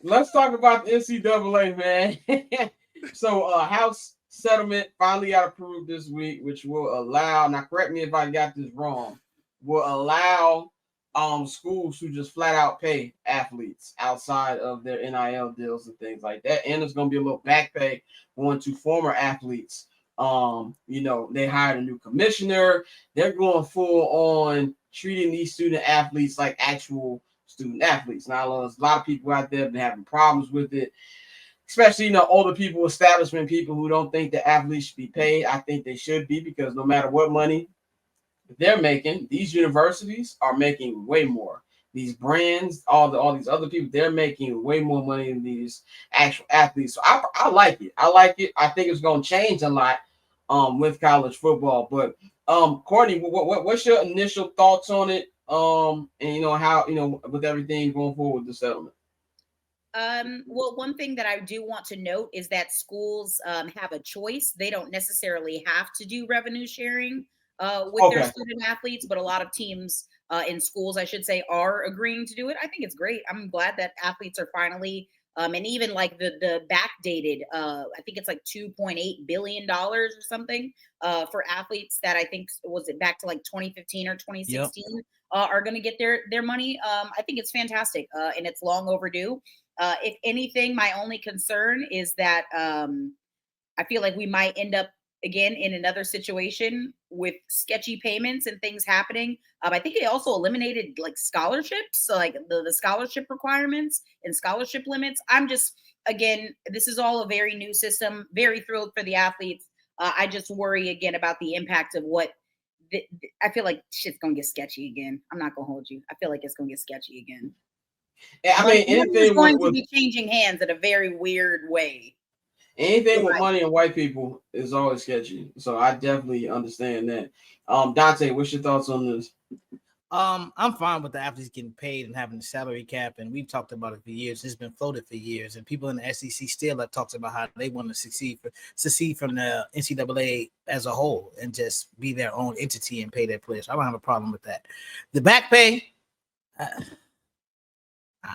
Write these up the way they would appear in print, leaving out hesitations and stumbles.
let's talk about the NCAA, man. So, House settlement finally got approved this week, which will allow. Now, correct me if I got this wrong. Will allow schools who just flat out pay athletes outside of their NIL deals and things like that, and there's going to be a little back pay going to former athletes. They hired a new commissioner. They're going full on treating these student athletes like actual student athletes. Now, there's a lot of people out there have been having problems with it, especially older people, establishment people who don't think that athletes should be paid. I think they should be, because no matter what money they're making, these universities are making way more. These brands, all these other people, they're making way more money than these actual athletes. So I like it. I like it. I think it's going to change a lot with college football. But Courtney, what's your initial thoughts on it? And how with everything going forward with the settlement. Well, one thing that I do want to note is that schools have a choice. They don't necessarily have to do revenue sharing with their Okay. student athletes, but a lot of teams in schools, I should say, are agreeing to do it. I think it's great. I'm glad that athletes are finally, and even like the backdated, I think it's like $2.8 billion or something for athletes that I think was it back to like 2015 or 2016 Yep. are going to get their money. I think it's fantastic and it's long overdue. If anything, my only concern is that I feel like we might end up again in another situation with sketchy payments and things happening. I think it also eliminated like scholarships, so like the scholarship requirements and scholarship limits. I'm just, again, this is all a very new system. Very thrilled for the athletes. I just worry again about the impact of what. I feel like shit's gonna get sketchy again. I'm not gonna hold you. I feel like it's gonna get sketchy again. Yeah, I mean, Money is going to be changing hands in a very weird way. anything with money and white people is always sketchy. So I definitely understand that. Dante, what's your thoughts on this? I'm fine with the athletes getting paid and having the salary cap, and we've talked about it for years. It's been floated for years, and people in the SEC still have talked about how they want to succeed from the NCAA as a whole, and just be their own entity and pay their players. I don't have a problem with that. The back pay,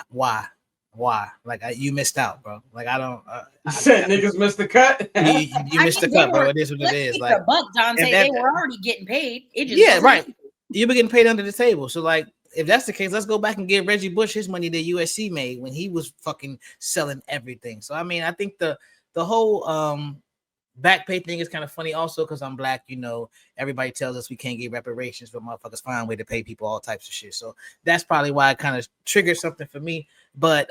why? Like you missed out, bro. Like I don't. Niggas missed the cut. You missed the cut, bro. It is what it is. Like a buck, Dante. They were already getting paid. It just yeah, right. You were getting paid under the table. So like, if that's the case, let's go back and give Reggie Bush his money that USC made when he was fucking selling everything. So I mean, I think the whole back pay thing is kind of funny also because I'm black. Everybody tells us we can't get reparations, but motherfuckers find a way to pay people all types of shit. So that's probably why it kind of triggered something for me. But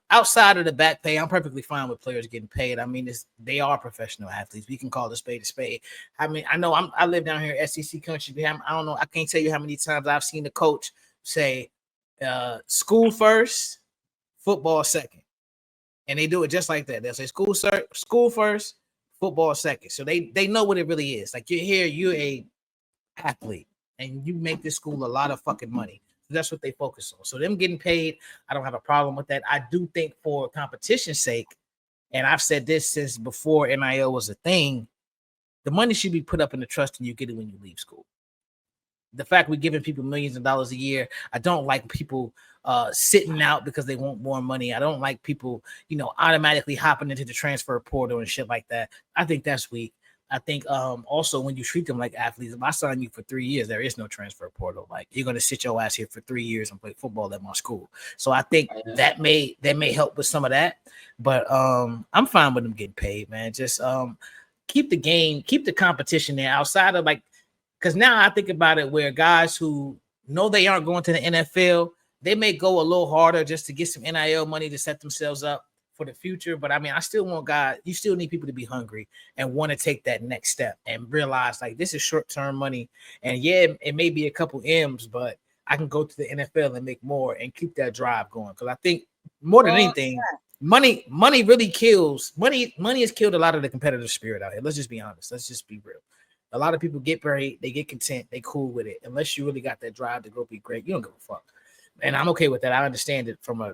outside of the back pay, I'm perfectly fine with players getting paid. I mean, they are professional athletes. We can call the spade a spade. I mean, I know I live down here in SEC country. I don't know. I can't tell you how many times I've seen the coach say, school first, football second. And they do it just like that. They'll say school first, football second. So they know what it really is. Like you're a athlete and you make this school a lot of fucking money. So that's what they focus on. So them getting paid, I don't have a problem with that. I do think for competition's sake, and I've said this since before NIL was a thing, the money should be put up in the trust and you get it when you leave school. The fact we're giving people millions of dollars a year, I don't like people sitting out because they want more money. I don't like people, automatically hopping into the transfer portal and shit like that. I think that's weak. I think also when you treat them like athletes, if I sign you for 3 years, there is no transfer portal. Like you're going to sit your ass here for 3 years and play football at my school. So I think that may help with some of that. But I'm fine with them getting paid, man. Just keep the competition there outside of like, because now I think about it where guys who know they aren't going to the NFL, they may go a little harder just to get some NIL money to set themselves up for the future. But I mean, I still want guys, you still need people to be hungry and want to take that next step and realize like this is short-term money. And yeah, it may be a couple M's, but I can go to the NFL and make more and keep that drive going. Because I think more than anything, money really kills. Money has killed a lot of the competitive spirit out here. Let's just be honest. Let's just be real. A lot of people get paid, they get content, they cool with it. Unless you really got that drive to go be great, you don't give a fuck. And I'm okay with that. I understand it from a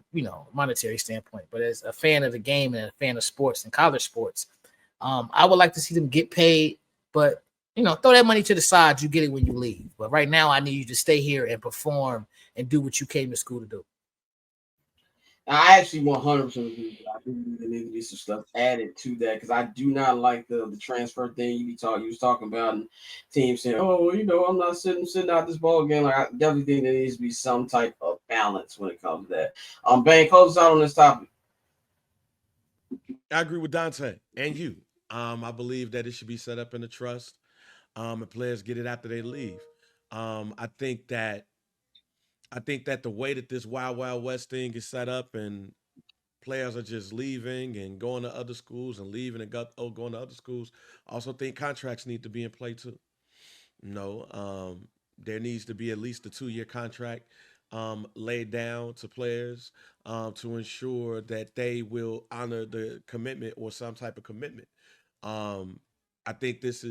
monetary standpoint. But as a fan of the game and a fan of sports and college sports, I would like to see them get paid. But throw that money to the side. You get it when you leave. But right now, I need you to stay here and perform and do what you came to school to do. I actually 100% agree with that. I think there needs to be some stuff added to that because I do not like the transfer thing you was talking about, and teams saying, "Oh, well, I'm not sitting out this ball game." Like, I definitely think there needs to be some type of balance when it comes to that. Bang, close us out on this topic. I agree with Dante and you. I believe that it should be set up in a trust. And players get it after they leave. I think that the way that this Wild Wild West thing is set up, and players are just leaving and going to other schools and leaving and going to other schools. I also think contracts need to be in play too. No, there needs to be at least a 2-year contract laid down to players to ensure that they will honor the commitment or some type of commitment. Um, I think this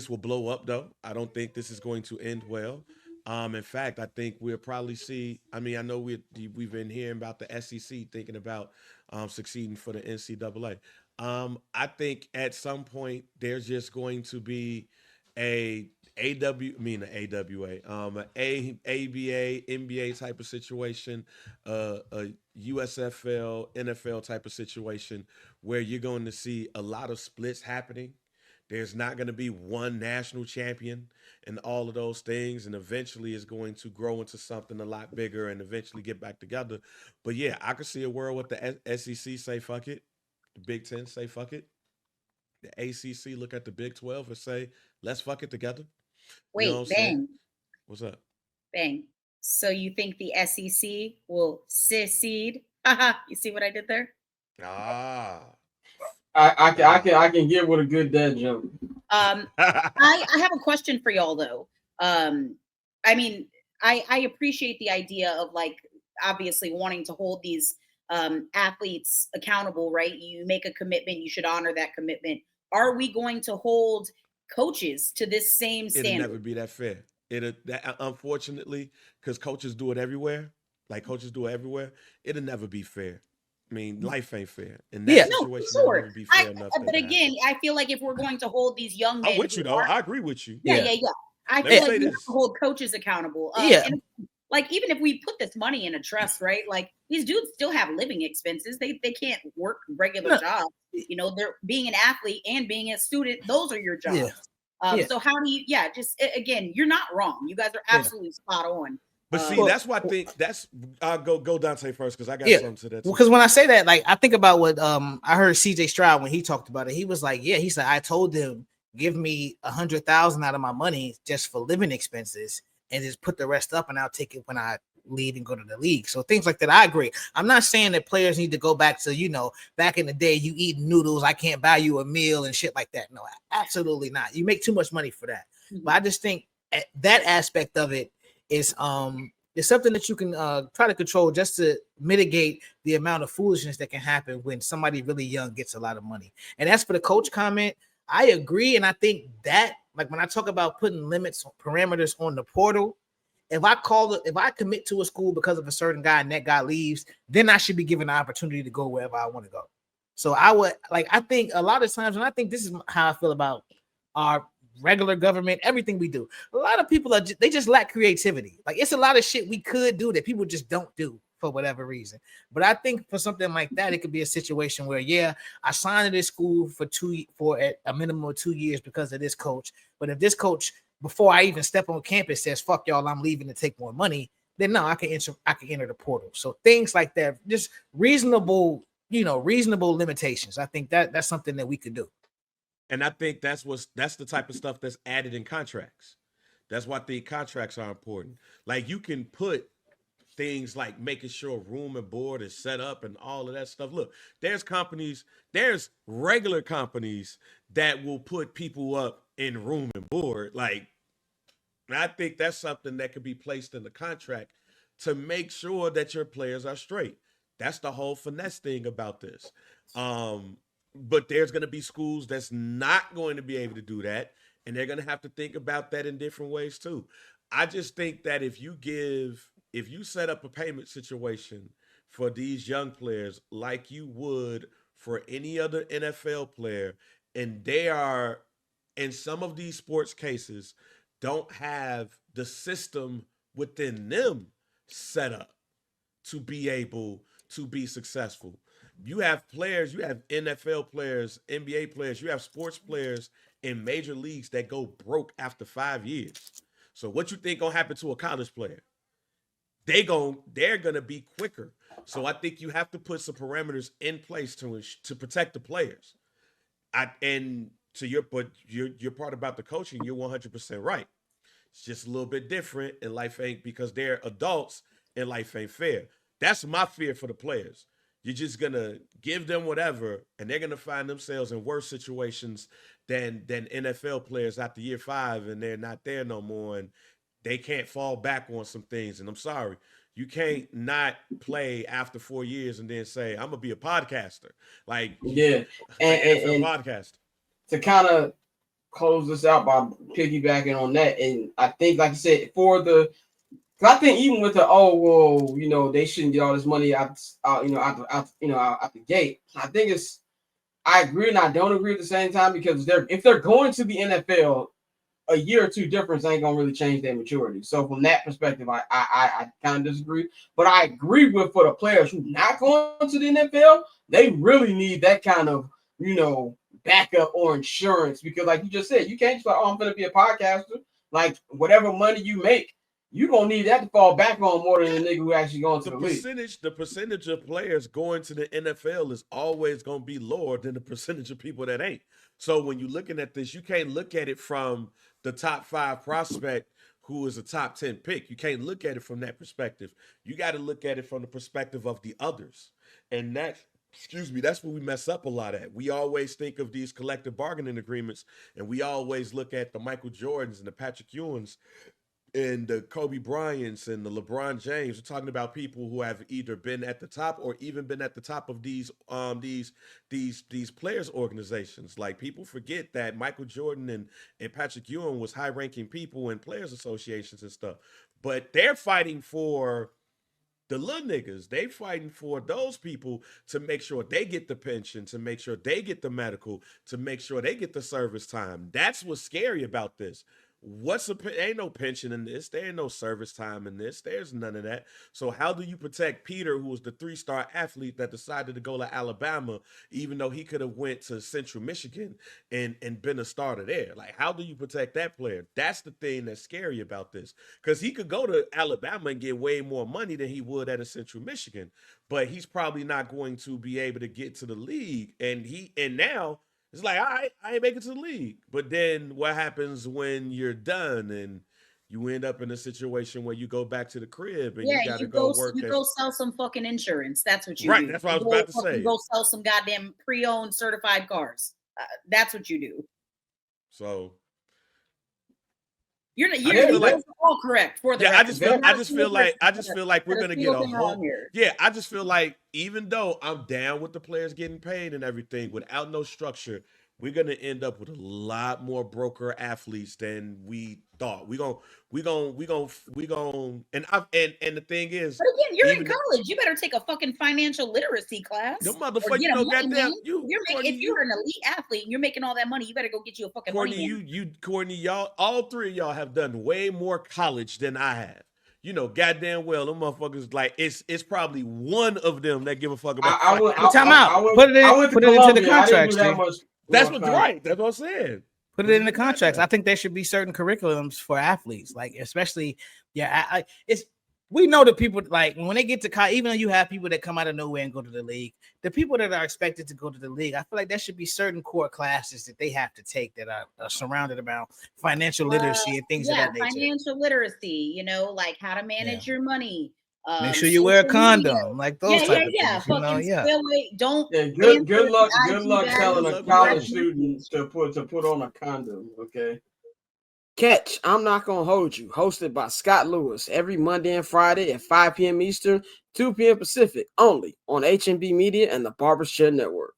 will blow up though. I don't think this is going to end well. In fact, I think we'll probably see. I mean, I know we've been hearing about the SEC thinking about succeeding for the NCAA. I think at some point there's just going to be a AWA, ABA, NBA type of situation, a USFL, NFL type of situation where you're going to see a lot of splits happening. There's not going to be one national champion and all of those things. And eventually it's going to grow into something a lot bigger and eventually get back together. But yeah, I could see a world with the SEC say, fuck it. The Big Ten say, fuck it. The ACC look at the Big 12 and say, let's fuck it together. You know what I'm Wait, saying? bang, What's up? bang. So you think the SEC will secede? Haha, you see what I did there? Ah. I can get with a good dad joke. I have a question for y'all though. I mean, I appreciate the idea of like obviously wanting to hold these athletes accountable, right? You make a commitment, you should honor that commitment. Are we going to hold coaches to this same It'll never standard? be that fair. Unfortunately, because coaches do it everywhere. Like coaches do it everywhere. It'll never be fair. I mean, life ain't fair. In that Yeah. No, for situation, it'll sure. never be fair enough that But it again, happens. I feel like if we're going to hold these young I'm men with who you though. are I agree with you. yeah, Yeah. yeah, yeah. I Let me feel like say we have to this. hold coaches accountable. Yeah. And like even if we put this money in a trust, right? Like these dudes still have living expenses. They can't work regular No, jobs. They're being an athlete and being a student. Those are your yeah. jobs. Yeah. So how do you? Yeah, just again, you're not wrong. You guys are Yeah. absolutely spot on. But see, Well, that's why I think that's I'll go Dante first because I got yeah. something to that too. Because when I say that, like I think about what I heard CJ Stroud when he talked about it. He was like, yeah, he said, I told them give me 100,000 out of my money just for living expenses and just put the rest up and I'll take it when I leave and go to the league. So things like that, I agree. I'm not saying that players need to go back to, back in the day, you eat noodles, I can't buy you a meal and shit like that. No, absolutely not. You make too much money for that. Mhm. But I just think that aspect of it is it's something that you can try to control just to mitigate the amount of foolishness that can happen when somebody really young gets a lot of money. And as for the coach comment, I agree. And I think that, like when I talk about putting limits, parameters on the portal, if I commit to a school because of a certain guy and that guy leaves, then I should be given the opportunity to go wherever I want to go. So I think a lot of times, and I think this is how I feel about our regular government, everything we do. A lot of people they just lack creativity. Like it's a lot of shit we could do that people just don't do for whatever reason. But I think for something like that, it could be a situation where, yeah, I signed to this school for a minimum of 2 years because of this coach. But if this coach, before I even step on campus, says fuck y'all, I'm leaving to take more money, then no, I can enter the portal. So things like that, just reasonable limitations. I think that's something that we could do. And I think that's the type of stuff that's added in contracts. That's why the contracts are important. Like you can put things like making sure room and board is set up and all of that stuff. Look, there's regular companies that will put people up in room and board. Like, and I think that's something that could be placed in the contract to make sure that your players are straight. That's the whole finesse thing about this. But there's going to be schools that's not going to be able to do that, and they're going to have to think about that in different ways too. I just think that if you set up a payment situation for these young players like you would for any other NFL player, and they are in some of these sports cases don't have the system within them set up to be able to be successful. You have players, you have NFL players, NBA players, you have sports players in major leagues that go broke after 5 years. So what you think gonna happen to a college player? They're gonna be quicker. So I think you have to put some parameters in place to protect the players. And to your part about the coaching, you're 100% right. It's just a little bit different, and life ain't, because they're adults and life ain't fair. That's my fear for the players. You're just gonna give them whatever, and they're gonna find themselves in worse situations than NFL players after year 5, and they're not there no more, and they can't fall back on some things. And I'm sorry, you can't not play after 4 years and then say, I'm gonna be a podcaster. Like, yeah, and podcaster. To kind of close this out by piggybacking on that, and I think, like I said, I think even with the they shouldn't get all this money out the gate. I think I agree and I don't agree at the same time, because if they're going to the NFL, a year or two difference ain't gonna really change their maturity. So from that perspective, I kind of disagree. But I agree with, for the players who not going to the NFL, they really need that kind of backup or insurance, because like you just said, you can't just like, I'm gonna be a podcaster. Like whatever money you make, you gonna need that to fall back on more than the nigga who actually going to the league. The percentage of players going to the NFL is always gonna be lower than the percentage of people that ain't. So when you're looking at this, you can't look at it from the top 5 prospect who is a top 10 pick. You can't look at it from that perspective. You got to look at it from the perspective of the others. And that's where we mess up a lot at. We always think of these collective bargaining agreements, and we always look at the Michael Jordans and the Patrick Ewings and the Kobe Bryants and the LeBron James. We're talking about people who have either been at the top or even been at the top of these players organizations. Like, people forget that Michael Jordan and Patrick Ewing was high-ranking people in players associations and stuff. But they're fighting for the little niggas. They fighting for those people to make sure they get the pension, to make sure they get the medical, to make sure they get the service time. That's what's scary about this. Ain't no pension in this. There ain't no service time in this. There's none of that. So how do you protect Peter, who was the 3-star athlete that decided to go to Alabama, even though he could have went to Central Michigan and been a starter there? Like, how do you protect that player? That's the thing that's scary about this, because he could go to Alabama and get way more money than he would at a Central Michigan, but he's probably not going to be able to get to the league. And now it's like, all right, I ain't making it to the league. But then what happens when you're done and you end up in a situation where you go back to the crib and you got to go work? You go sell some fucking insurance. That's what you do. Right, that's what I was about to say. Go sell some goddamn pre-owned certified cars. That's what you do. So you're all correct for the I just feel like we're gonna get a whole. Yeah, I just feel like, even though I'm down with the players getting paid and everything, without no structure, we're gonna end up with a lot more broker athletes than we thought. We gonna and the thing is, but again, you're in college. You better take a fucking financial literacy class. No motherfucker, goddamn you. If you're an elite athlete and you're making all that money, you better go get you a fucking Courtney. Courtney, y'all, all 3 of y'all have done way more college than I have. Goddamn well, them motherfuckers, like, it's probably one of them that give a fuck about. Time out. Put it into the contracts. That's what's right. That's what I'm saying. Put it in the contracts. I think there should be certain curriculums for athletes, like, especially, we know that people, like, when they get to college, even though you have people that come out of nowhere and go to the league, the people that are expected to go to the league, I feel like there should be certain core classes that they have to take that are surrounded about financial literacy and things of that nature. Financial literacy, like how to manage your money. Make sure you wear a condom, like those type of things. Good luck telling a college student to put on a condom. Okay. Catch I'm Not Gonna Hold You, hosted by Scott Lewis, every Monday and Friday at 5 p.m. Eastern, 2 p.m. Pacific, only on HNB Media and the Barber's Chair Network.